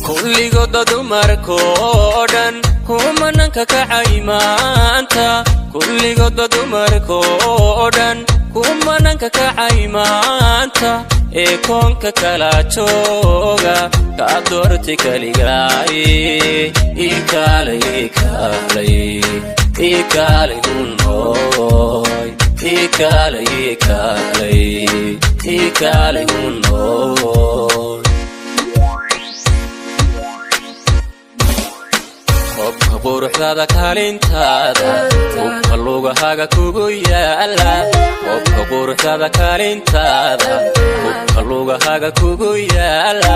kulligood dumarkoo dhan kumananka kacay maanta kulligood dumarkoo dhan kumananka kacay maanta ee koonka kala jooga ka doorti kaligaay ikaalay hunooy ikaalay hunooy quruxdaada kaalintaada hubka lugahaga kugu yaala hubka quruxdaada kaalintaada hubka lugahaga kugu yaala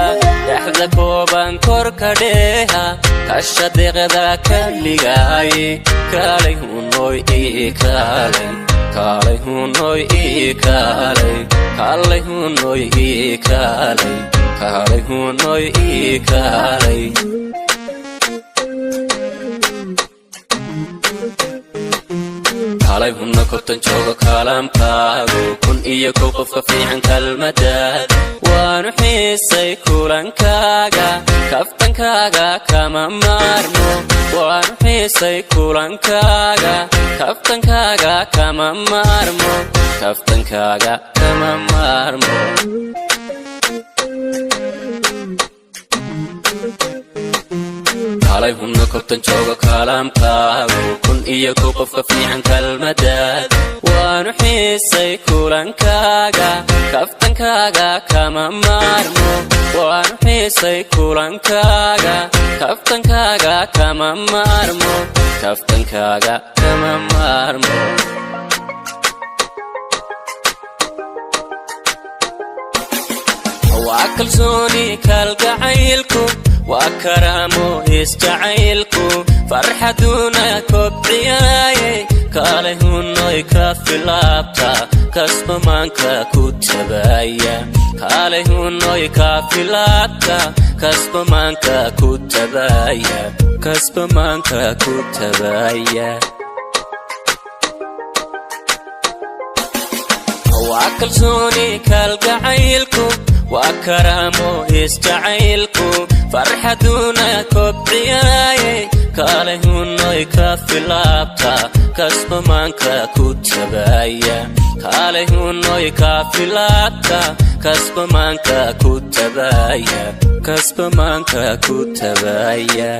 dhaxda kooban korka dheeha kasha deeqda kaligaay kaalay hunooy kaalay hunooy kaalay hunooy kaalay hunooy kaalay kaalay hunna kortan jooga kaalamkaagu kun iyo kow qofka fiican kalmadaad waanu xiisay kulankaaga kaftankaaga kama maarmo waanu xiisay kulankaaga kaftankaaga kama maarmo kaftankaaga kama maarmo kaalay hunna kortan jooga kaalamkaagu kun iyo kow qofka fiican kalmadaad waanu xiisay kulankaaga kaftankaaga kama maarmo waanu xiisay kulankaaga kaftankaaga kama maarmo kaftankaaga kama maarmo waa kalsooni kalgacaylku waa karaamo isjacaylku farxaduna kobciyaaye kaalay hunooy ka filaabta kasbamaanka ku tabaya kaalay hunooy ka filaabta kasbamaanka ku tabaya kasbamaanka ku tabaya waa kalsooni kalgacaylku waa karaamo isjacaylku farxaduna kobciyaaye kaalay hunooy ka filaabta kasbamaanka ku tabaya kaalay hunooy ka filaabta kasbamaanka ku tabaya kasbamaanka ku tabaya